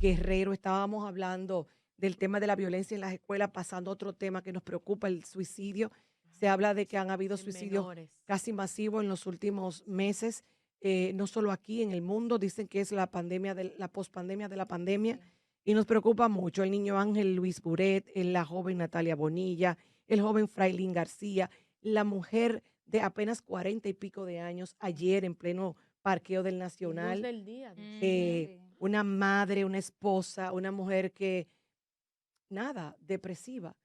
Guerrero. Estábamos hablando del tema de la violencia en las escuelas, pasando a otro tema que nos preocupa, el suicidio. Se habla de que han habido En suicidios menores. casi masivos en los últimos meses, no solo aquí, en el mundo. Dicen que es la pandemia, la pospandemia de la pandemia. Sí. Y nos preocupa mucho el niño Ángel Luis Buret, la joven Natalia Bonilla, el joven Frailín García, la mujer de apenas 40 y pico de años, ayer en pleno parqueo del Y luz Nacional, del día, Dios mío. eh, Sí. una madre, una esposa, una mujer que, nada, depresiva.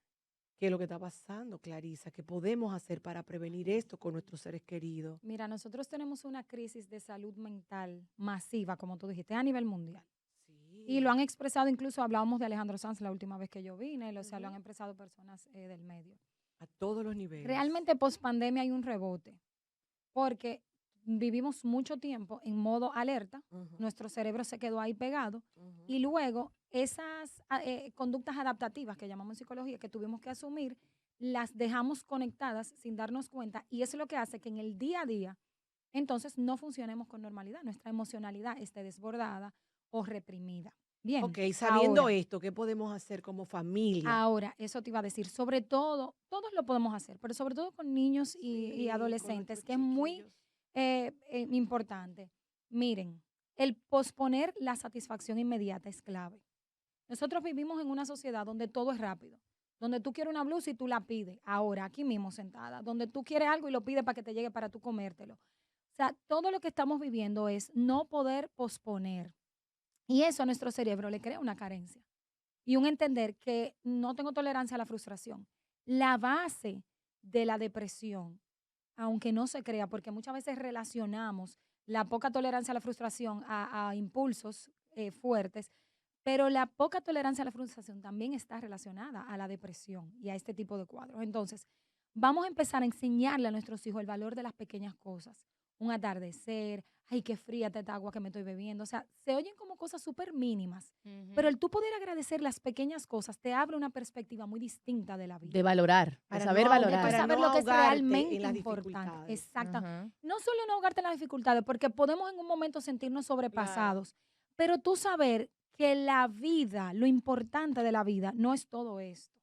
¿Qué es lo que está pasando, Clarisa? ¿Qué podemos hacer para prevenir esto con nuestros seres queridos? Mira, nosotros tenemos una crisis de salud mental masiva, como tú dijiste, a nivel mundial. Y lo Sí. han expresado, incluso hablábamos de Alejandro Sanz la última vez que yo vine, o sea, lo han Ujú. expresado personas del medio. A todos los niveles. Realmente post pandemia hay un rebote, porque vivimos mucho tiempo en modo alerta, Ujú, nuestro cerebro se quedó ahí pegado, ujú. y luego esas conductas adaptativas que llamamos en psicología, que tuvimos que asumir, las dejamos conectadas sin darnos cuenta, y eso es lo que hace que en el día a día, entonces no funcionemos con normalidad, nuestra emocionalidad esté desbordada o reprimida. Ok, Bien, sabiendo ahora, esto, ¿qué podemos hacer como familia? ahora, eso te iba a decir, sobre todo, todos lo podemos hacer, pero sobre todo con niños y Sí, con adolescentes, nuestros que es muy chiquillos. importante. Miren, el posponer la satisfacción inmediata es clave. Nosotros vivimos en una sociedad donde todo es rápido, donde tú quieres una blusa y tú la pides, ahora, aquí mismo sentada, donde tú quieres algo y lo pides para que te llegue para tú comértelo. O sea, todo lo que estamos viviendo es no poder posponer. Y eso a nuestro cerebro le crea una carencia y un entender que no tengo tolerancia a la frustración. La base de la depresión, aunque no se crea, porque muchas veces relacionamos la poca tolerancia a la frustración a impulsos fuertes, pero la poca tolerancia a la frustración también está relacionada a la depresión y a este tipo de cuadros. Entonces, vamos a empezar a enseñarle a nuestros hijos el valor de las pequeñas cosas. Un atardecer, ay, qué fría está esta agua que me estoy bebiendo. O sea, se oyen como cosas súper mínimas, pero Ujú. el tú poder agradecer las pequeñas cosas te abre una perspectiva muy distinta de la De vida. valorar, de saber De tú valorar. para saber no lo que es ahogarte en realmente las importante. dificultades. Exacto. Ajá. No solo no ahogarte en las dificultades, porque podemos en un momento sentirnos Claro. sobrepasados, pero tú saber que la vida, lo importante de la vida, no es todo esto.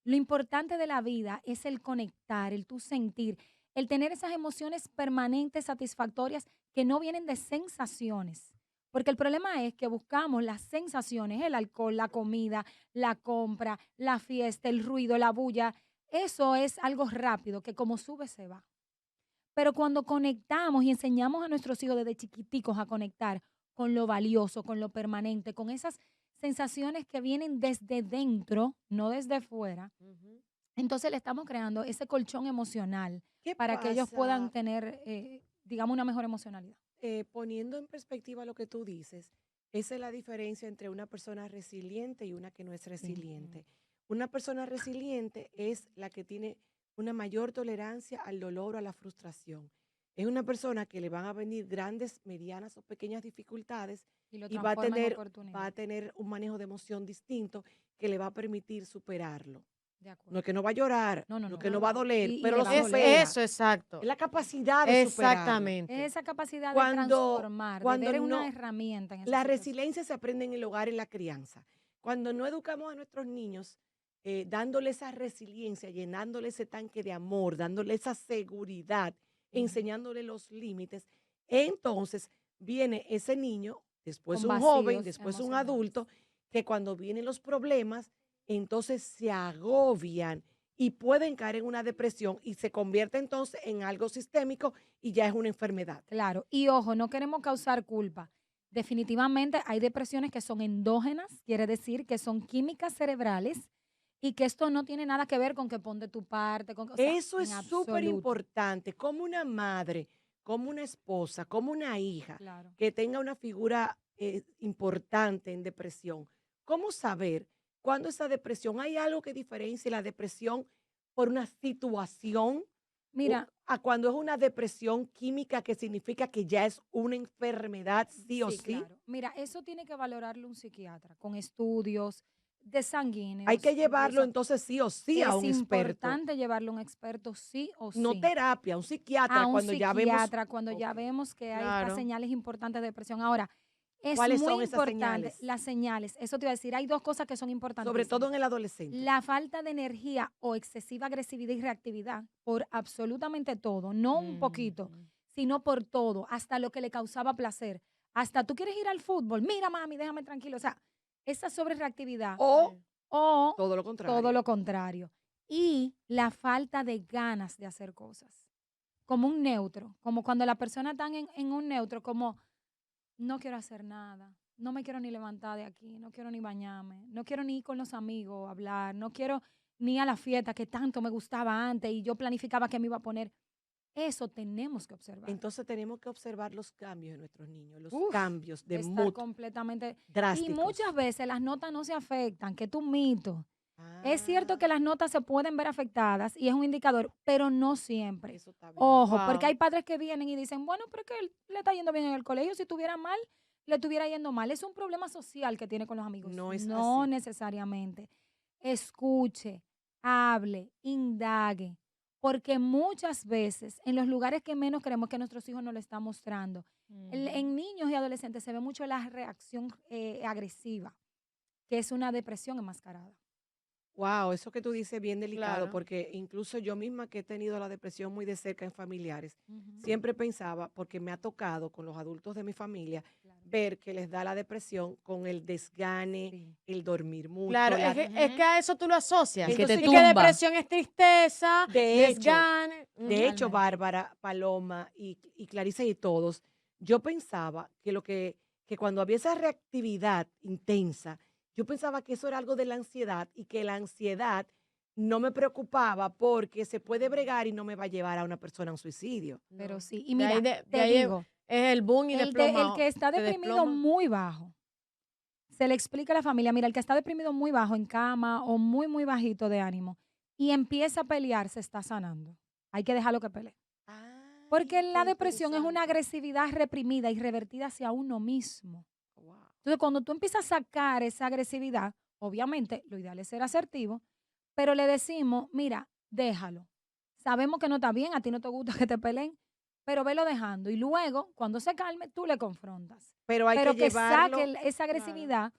Lo importante de la vida es el conectar, el tú sentir, el tener esas emociones permanentes, satisfactorias, que no vienen de sensaciones. Porque el problema es que buscamos las sensaciones, el alcohol, la comida, la compra, la fiesta, el ruido, la bulla. Eso es algo rápido que como sube se va. Pero cuando conectamos y enseñamos a nuestros hijos desde chiquiticos a conectar con lo valioso, con lo permanente, con esas sensaciones que vienen desde dentro, no desde fuera, Ujú. entonces le estamos creando ese colchón emocional ¿Qué para que ellos puedan pasa, tener, digamos, una mejor emocionalidad. poniendo en perspectiva lo que tú dices? Esa es la diferencia entre una persona resiliente y una que no es Sí. resiliente. Una persona resiliente es la que tiene una mayor tolerancia al dolor o a la frustración. Es una persona que le van a venir grandes, medianas o pequeñas dificultades Y lo y transforma en va a oportunidad. tener un manejo de emoción distinto que le va a permitir superarlo. De No es acuerdo. que no va a llorar, No, no, no es no. que no va a doler, Y pero le lo va a Es doler. supera. eso, Es exacto. la capacidad de superarlo. Exactamente. Esa capacidad de Cuando, transformar, de cuando ver una no, herramienta en esa la situación. resiliencia se aprende en el hogar, en la crianza. Cuando no educamos a nuestros niños, dándole esa resiliencia, llenándole ese tanque de amor, dándole esa seguridad, Ujú. enseñándole los límites, entonces viene ese niño, después Con un joven, vacíos después un emocionales. adulto, que cuando vienen los problemas, entonces se agobian y pueden caer en una depresión y se convierte entonces en algo sistémico y ya es una enfermedad. Claro, y ojo, no queremos causar culpa. Definitivamente hay depresiones que son endógenas, quiere decir que son químicas cerebrales y que esto no tiene nada que ver con que pon de tu parte, o sea, Eso es en súper absoluto. importante, como una madre, como una esposa, como una hija Claro. que tenga una figura importante en depresión. ¿Cómo saber cuándo esa depresión, hay algo que diferencie la depresión por una situación Mira, a cuando es una depresión química que significa que ya es una enfermedad sí o sí, sí? claro. Mira, eso tiene que valorarlo un psiquiatra con estudios de Hay que sanguíneos, llevarlo incluso entonces sí o sí a es un experto, importante llevarlo a un experto sí o no sí. terapia, un psiquiatra A un cuando ya vemos, psiquiatra cuando ya ok. vemos que hay estas Claro. señales importantes de depresión. Ahora, Es ¿Cuáles muy son esas importante señales? las señales. Eso te iba a decir, hay 2 cosas que son importantes. Sobre todo en el adolescente. La falta de energía o excesiva agresividad y reactividad por absolutamente todo, no un poquito, sino por todo, hasta lo que le causaba placer. Hasta tú quieres ir al fútbol, mira mami, déjame tranquilo. O sea, esa sobrereactividad O o todo lo todo contrario. lo contrario. Y la falta de ganas de hacer cosas. Como un neutro, como cuando la persona está en un neutro, como no quiero hacer nada, no me quiero ni levantar de aquí, no quiero ni bañarme, no quiero ni ir con los amigos a hablar, no quiero ni a la fiesta que tanto me gustaba antes y yo planificaba que me iba a poner. Eso tenemos que observar. Entonces tenemos que observar los cambios de nuestros niños, los Uf, cambios de estar mood completamente. Y drásticos. muchas veces las notas no se afectan, que tú mito. Es cierto Ah, que las notas se pueden ver afectadas y es un indicador, pero no siempre. eso está bien. Ojo, porque Wow. hay padres que vienen y dicen, bueno, pero es que él le está yendo bien en el colegio, si estuviera mal, le estuviera yendo mal. Es un problema social que tiene con los amigos. No es No así. necesariamente. Escuche, hable, indague, porque muchas veces en los lugares que menos queremos que nuestros hijos nos lo están mostrando, en niños y adolescentes se ve mucho la reacción agresiva, que es una depresión enmascarada. Wow, eso que tú dices es bien delicado, Claro. porque incluso yo misma que he tenido la depresión muy de cerca en familiares, Ujú. siempre pensaba, porque me ha tocado con los adultos de mi familia, Claro. ver que les da la depresión con el desgane, Sí. el dormir mucho, Claro, la... es que a eso tú lo asocias. Que te Y que tumba. depresión es tristeza, De hecho, desgane. De hecho, Totalmente. Bárbara, Paloma y Clarisa y todos, yo pensaba que cuando había esa reactividad intensa, yo pensaba que eso era algo de la ansiedad y que la ansiedad no me preocupaba porque se puede bregar y no me va a llevar a una persona a un suicidio. Pero No. sí, y De ahí, mira, de te ahí digo, es el boom y el que está se deprimido desploma. muy bajo, se le explica a la familia, mira, el que está deprimido muy bajo en cama o muy, muy bajito de ánimo y empieza a pelear, se está sanando. Hay que dejarlo que pelee. Porque Ay, qué la depresión es una interesante. agresividad reprimida y revertida hacia uno mismo. Wow. Entonces, cuando tú empiezas a sacar esa agresividad, obviamente, lo ideal es ser asertivo, pero le decimos, mira, déjalo. Sabemos que no está bien, a ti no te gusta que te peleen, pero velo dejando. Y luego, cuando se calme, tú le confrontas. Pero hay que Pero que saque llevarlo, esa Claro. agresividad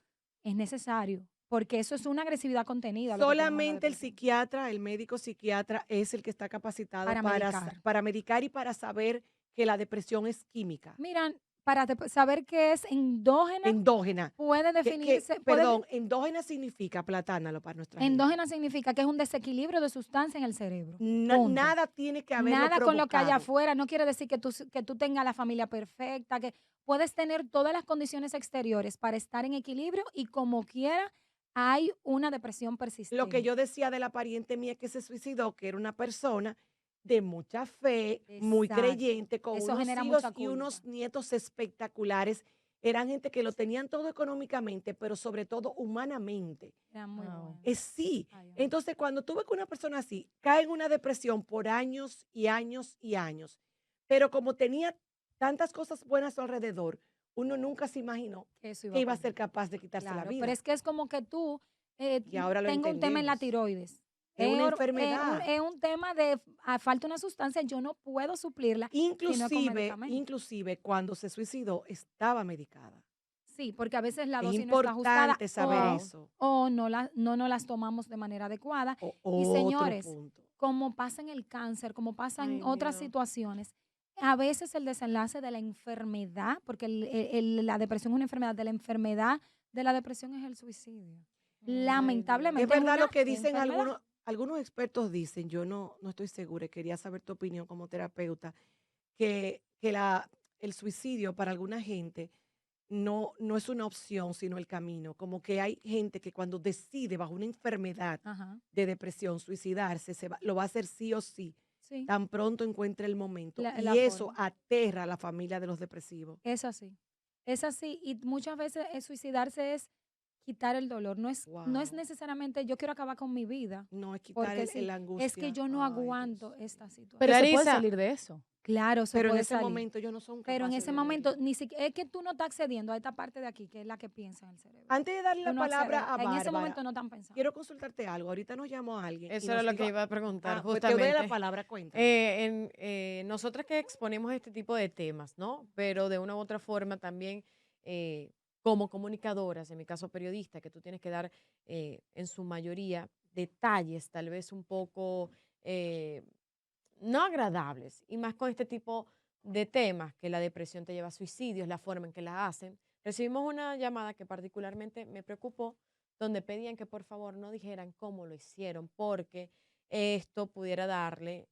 es necesario, porque eso es una agresividad contenida. Lo que tenemos en la solamente el depresión. psiquiatra, el médico psiquiatra es el que está capacitado Para medicar. para medicar y para saber que la depresión es química, Mira, para saber qué es endógena, endógena. puede definirse, Perdón, endógena significa platánalo para nuestra gente. endógena significa que es un desequilibrio de sustancia en el cerebro. Punto. Nada tiene que haberlo Nada con lo que haya provocado. afuera. No quiere decir que tú tengas la familia perfecta, que puedes tener todas las condiciones exteriores para estar en equilibrio y como quiera hay una depresión Lo que persistente. yo decía de la pariente mía que se suicidó, que era una persona de mucha fe, muy Exacto. creyente, con Eso unos genera hijos mucha y unos culpa. nietos espectaculares. Eran gente que lo tenían todo económicamente, pero sobre todo humanamente. Era muy Wow. bueno. Sí. Ay, amor. Entonces, cuando tú ves que una persona así cae en una depresión por años y años y años, pero como tenía tantas cosas buenas a su alrededor, uno nunca se imaginó Que eso iba que a iba a ocurrir. ser capaz de quitarse la Claro, pero vida. es que es como que tú Y ahora lo tengo un tema en la entendemos. tiroides. Es una Un, enfermedad. es un tema de falta una sustancia, yo no puedo suplirla sino con medicamentos. Inclusive cuando se suicidó estaba medicada. Sí, porque a veces la Es dosis no está ajustada importante saber Wow. eso. o no nos las tomamos de manera adecuada. Y Otro señores, punto. como pasa en el cáncer, como pasa en Ay, otras Dios. situaciones, a veces el desenlace de la enfermedad, porque la depresión es una enfermedad, de la enfermedad de la depresión es el suicidio. Ay, Dios. Es Lamentablemente es verdad una lo que dicen enfermedad. algunos expertos dicen, yo no estoy segura, y quería saber tu opinión como terapeuta, que el suicidio para alguna gente no es una opción, sino el camino. Como que hay gente que cuando decide bajo una enfermedad Ajá, de depresión suicidarse, lo va a hacer sí o sí, sí, tan pronto encuentre el momento. la Y eso forma. aterra a la familia de los depresivos. Es así. Es así. Y muchas veces suicidarse es quitar el dolor. No es Wow. necesariamente yo quiero acabar con mi vida, No es quitar porque sí, la es que angustia. yo no Ay, Dios aguanto mío. esta situación. Pero se puede Clarisa, salir de eso. Claro, se Pero en puede ese salir. momento ellos no son Pero en capaces ese de momento, verlo. ni siquiera, es que tú no estás accediendo a esta parte de aquí, que es la que piensa en el cerebro. Antes de darle Tú la no accedes. palabra a En ese Bárbara, momento no están pensando. quiero consultarte algo. Ahorita nos llamó alguien y eso era nos lo dijo, que iba a preguntar, pues te doy la justamente. palabra, cuéntame. Nosotras que exponemos este tipo de temas, ¿no? Pero de una u otra forma también como comunicadoras, en mi caso periodista, que tú tienes que dar en su mayoría detalles tal vez un poco eh, no agradables, y más con este tipo de temas, que la depresión te lleva a suicidios, la forma en que la hacen. Recibimos una llamada que particularmente me preocupó, donde pedían que por favor no dijeran cómo lo hicieron, porque esto pudiera darle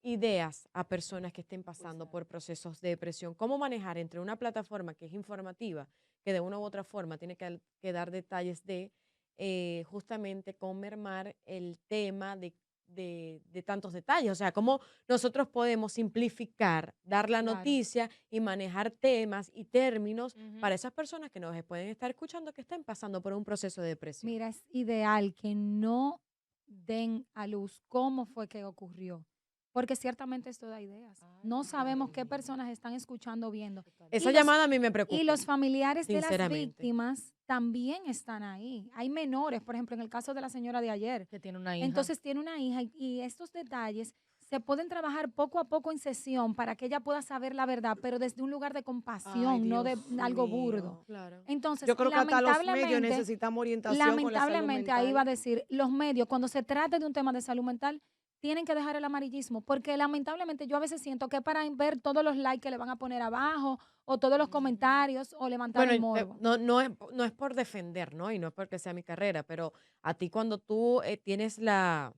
ideas a personas que estén pasando por procesos de depresión. Cómo manejar entre una plataforma que es informativa, que de una u otra forma tiene que dar detalles de justamente cómo mermar el tema de tantos detalles. O sea, cómo nosotros podemos simplificar, dar la Claro. noticia y manejar temas y términos Ujú. para esas personas que nos pueden estar escuchando que estén pasando por un proceso de depresión. Mira, es ideal que no den a luz cómo fue que ocurrió, porque ciertamente esto da ideas. No sabemos qué personas están escuchando, viendo. Esa Y los, llamada a mí me y preocupa, los familiares de las sinceramente. víctimas también están ahí. Hay menores, por ejemplo, en el caso de la señora de ayer. Que tiene una hija. Entonces tiene una hija y estos detalles se pueden trabajar poco a poco en sesión para que ella pueda saber la verdad, pero desde un lugar de Ay, compasión, no de Dios algo burdo. mío. Claro. Entonces, Yo creo que hasta los medios necesitamos orientación con la salud lamentablemente, ahí va a mental. decir, los medios, cuando se trate de un tema de salud mental, tienen que dejar el amarillismo, porque lamentablemente yo a veces siento que para ver todos los likes que le van a poner abajo, o todos los comentarios, o levantar el Bueno, morbo. no es por defender, ¿no? Y no es porque sea mi carrera, pero a ti cuando tú tienes La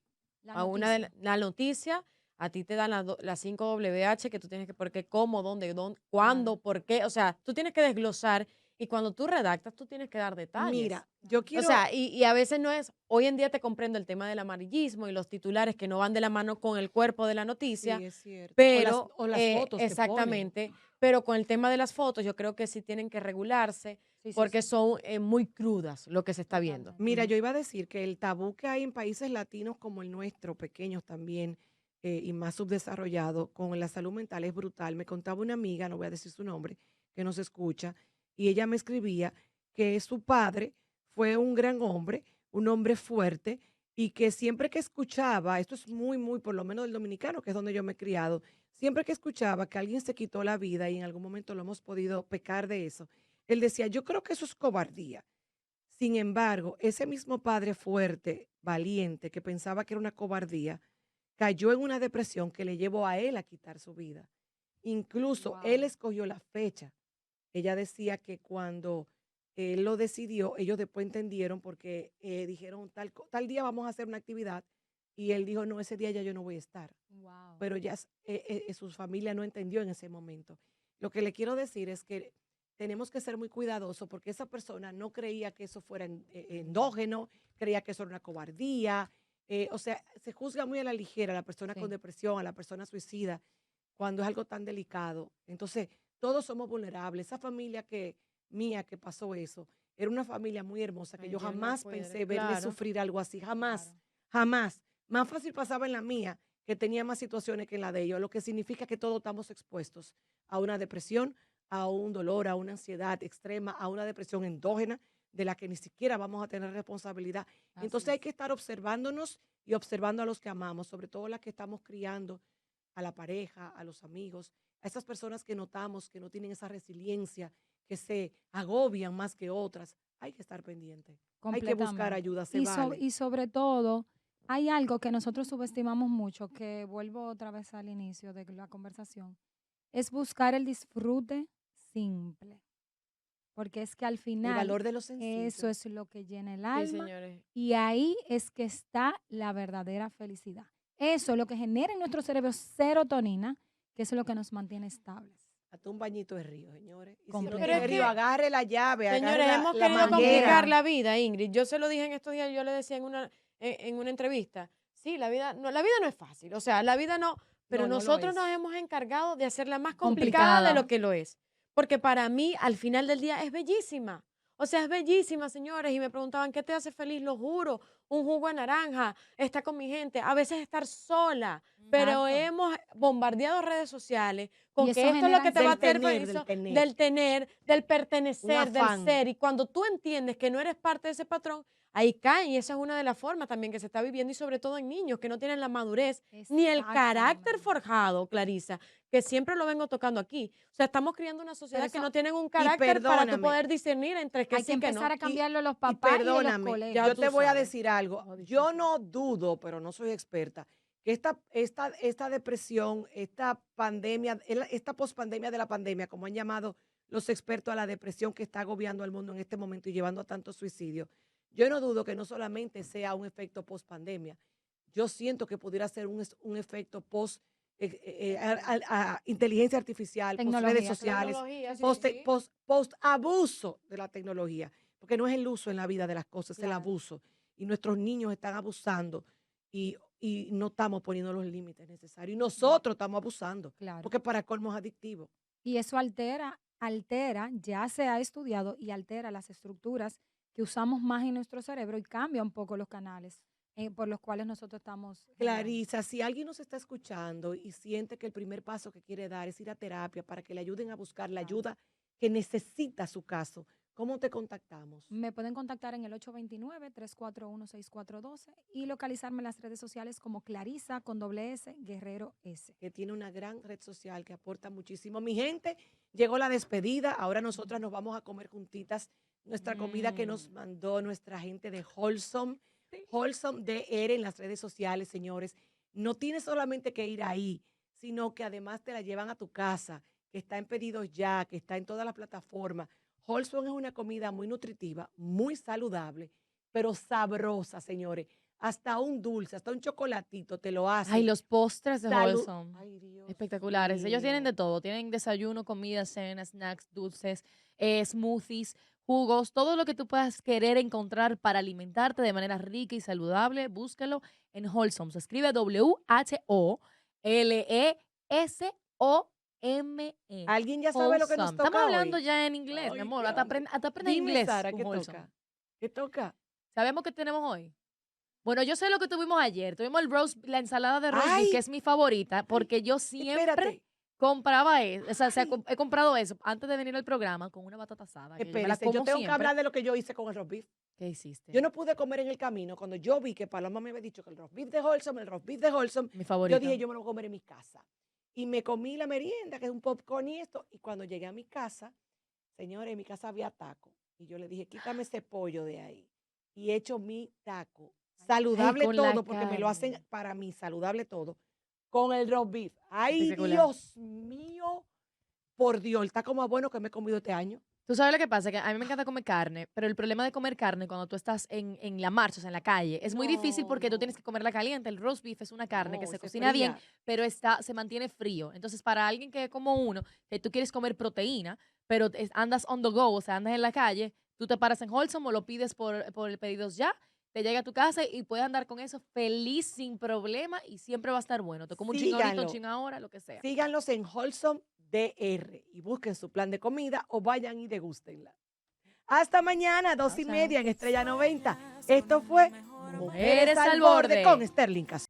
a una de noticia. la noticia, a ti te dan la 5WH, que tú tienes que, por qué, cómo, dónde, cuándo, Claro. por qué. O sea, tú tienes que desglosar y cuando tú redactas, tú tienes que dar detalles. Mira, yo O quiero, sea, y a veces no es, hoy en día te comprendo el tema del amarillismo y los titulares que no van de la mano con el cuerpo de la noticia, sí, es cierto. pero O las fotos que ponen. exactamente, pero con el tema de las fotos yo creo que sí tienen que regularse Sí, sí, porque sí. son muy crudas lo que se está viendo. Totalmente. Mira, Ujú. yo iba a decir que el tabú que hay en países latinos como el nuestro, pequeños también, y más subdesarrollados, con la salud mental es brutal. Me contaba una amiga, no voy a decir su nombre, que nos escucha, y ella me escribía que su padre fue un gran hombre, un hombre fuerte, y que siempre que escuchaba, esto es muy, muy, por lo menos del dominicano, que es donde yo me he criado, siempre que escuchaba que alguien se quitó la vida, y en algún momento lo hemos podido pecar de eso, él decía, yo creo que eso es cobardía. Sin embargo, ese mismo padre fuerte, valiente, que pensaba que era una cobardía, cayó en una depresión que le llevó a él a quitar su vida. Incluso él Wow. escogió la fecha. Ella decía que cuando él lo decidió, ellos después entendieron porque dijeron tal día vamos a hacer una actividad y él dijo, no, ese día ya yo no voy a estar. Wow. Pero ya su familia no entendió en ese momento. Lo que le quiero decir es que tenemos que ser muy cuidadosos porque esa persona no creía que eso fuera endógeno, creía que eso era una cobardía. O sea, se juzga muy a la ligera a la persona con Sí. depresión, a la persona suicida, cuando es algo tan delicado. Entonces, todos somos vulnerables. Esa familia mía que pasó eso, era una familia muy hermosa que Ay, yo Dios no jamás puede, pensé verle claro. sufrir algo así, jamás, Claro. jamás. Más fácil pasaba en la mía, que tenía más situaciones que en la de ellos, lo que significa que todos estamos expuestos a una depresión, a un dolor, a una ansiedad extrema, a una depresión endógena de la que ni siquiera vamos a tener responsabilidad. Así Entonces hay es. que estar observándonos y observando a los que amamos, sobre todo las que estamos criando, a la pareja, a los amigos, a esas personas que notamos que no tienen esa resiliencia, que se agobian más que otras. Hay que estar pendiente. Hay que buscar Completamente. ayuda, se vale. Y sobre todo, hay algo que nosotros subestimamos mucho, que vuelvo otra vez al inicio de la conversación, es buscar el disfrute simple, porque es que al El final valor de lo eso sencillo. es lo que llena el Sí, alma señores. y ahí es que está la verdadera felicidad. Eso es lo que genera en nuestro cerebro serotonina, que es lo que nos mantiene estables. Hasta un bañito de río, señores. Y si no Pero es tiene río, Completamente. que, agarre la llave, agarre señores, hemos la querido manguera. complicar la vida, Ingrid. Yo se lo dije en estos días, yo le decía en una entrevista, sí, la vida no es fácil, o sea, la vida no, pero No, no lo nosotros es. nos hemos encargado de hacerla más complicada de Complicada. lo que lo es, porque para mí, al final del día, es bellísima. O sea, es bellísima, señores, y me preguntaban, ¿qué te hace feliz? Lo juro, un jugo de naranja, estar con mi gente, a veces estar sola, pero Exacto. hemos bombardeado redes sociales con Y que eso esto es lo genera que te va a Del ansiedad. hacer tener, feliz, del tener. del tener, del Un pertenecer, del afán. ser. Y cuando tú entiendes que no eres parte de ese patrón, ahí caen. Y esa es una de las formas también que se está viviendo y sobre todo en niños que no tienen la madurez ni el carácter Exactamente. forjado, Clarisa, que siempre lo vengo tocando aquí. O sea, estamos criando una sociedad que eso- no tienen un Y carácter para tú perdóname, poder discernir entre que Hay que sí que empezar no. a cambiarlo los y papás y de los perdóname, colegios. Ya yo tú te voy a sabes. decir algo. Como dicen Yo por ahí. no dudo, pero no soy experta, que esta depresión, esta pandemia, esta pospandemia de la pandemia, como han llamado los expertos a la depresión que está agobiando al mundo en este momento y llevando a tantos suicidios, yo no dudo que no solamente sea un efecto pospandemia. Yo siento que pudiera ser un efecto post inteligencia artificial, post redes Tecnología, claro. sociales, Tecnología, sí, post, sí. post abuso de la tecnología, porque no es el uso en la vida de las cosas, es el Claro. abuso. Y nuestros niños están abusando y no estamos poniendo los límites necesarios. Y nosotros estamos abusando, Claro. porque para colmo es adictivo. Y eso altera, ya se ha estudiado y altera las estructuras que usamos más en nuestro cerebro y cambia un poco los canales por los cuales nosotros estamos generando. Clarisa, si alguien nos está escuchando y siente que el primer paso que quiere dar es ir a terapia para que le ayuden a buscar la Claro. ayuda que necesita su caso, ¿cómo te contactamos? Me pueden contactar en el 829-341-6412 y localizarme en las redes sociales como Clarisa con doble S, Guerrero S. Que tiene una gran red social que aporta muchísimo. Mi gente, llegó la despedida. Ahora nosotras nos vamos a comer juntitas nuestra comida que nos mandó nuestra gente de Wholesome. Wholesome DR en las redes sociales, señores. No tienes solamente que ir ahí, sino que además te la llevan a tu casa, que está en pedidos ya, que está en todas las plataformas. Wholesome es una comida muy nutritiva, muy saludable, pero sabrosa, señores. Hasta un dulce, hasta un chocolatito te lo hacen. Ay, los postres de Salud. Wholesome. Ay, Dios Espectaculares. Ellos tienen mío. de todo. Tienen desayuno, comida, cena, snacks, dulces, smoothies, jugos, todo lo que tú puedas querer encontrar para alimentarte de manera rica y saludable. Búscalo en Wholesome. Se escribe WHOLESOME. ¿Alguien ya sabe lo que nos Wholesome. Estamos toca hablando hoy? ya en inglés, mi Ay, amor. qué hambre. Hasta aprende Dime, inglés Sara, con ¿qué Wholesome. toca? ¿Qué toca? ¿Sabemos qué tenemos hoy? Bueno, yo sé lo que tuvimos ayer. Tuvimos la ensalada de roast beef, que ¡Ay! es mi favorita, porque yo siempre Espérate, compraba eso. O sea, ay, he comprado eso antes de venir al programa con una batata asada, que yo me la espérese, yo como tengo que siempre. hablar de lo que yo hice con el roast beef. ¿Qué hiciste? Yo no pude comer en el camino cuando yo vi que Paloma me había dicho que el roast beef de Wholesome, Mi yo favorita. dije, yo me lo voy a comer en mi casa. Y me comí la merienda, que es un popcorn y esto, y cuando llegué a mi casa, señores, en mi casa había taco. Y yo le dije, quítame ese pollo de ahí. Y he hecho mi taco. Ay, Saludable con la todo, porque me lo hacen carne. para mí, saludable todo, con el roast beef. Ay, Espectacular. Dios mío, por Dios, el taco más bueno que me he comido este año. Tú sabes lo que pasa, que a mí me encanta comer carne, pero el problema de comer carne cuando tú estás en la marcha, o sea, en la calle, es muy difícil No, porque tú tienes no, que comerla caliente. El roast beef es una carne que no, se se cocina bien, fría. pero se mantiene frío. Entonces, para alguien que es como uno, que tú quieres comer proteína, pero andas on the go, o sea, andas en la calle, tú te paras en Wholesome o lo pides por el pedidos ya, te llega a tu casa y puedes andar con eso feliz, sin problema, y siempre va a estar bueno. Te como un chin ahorita, un Síganlo. chin ahora, lo que sea. Síganlos en Wholesome DR y busquen su plan de comida o vayan y degústenla. Hasta mañana, 2:30 en Estrella 90. Esto fue Mujeres al Borde. con Sterling Castro.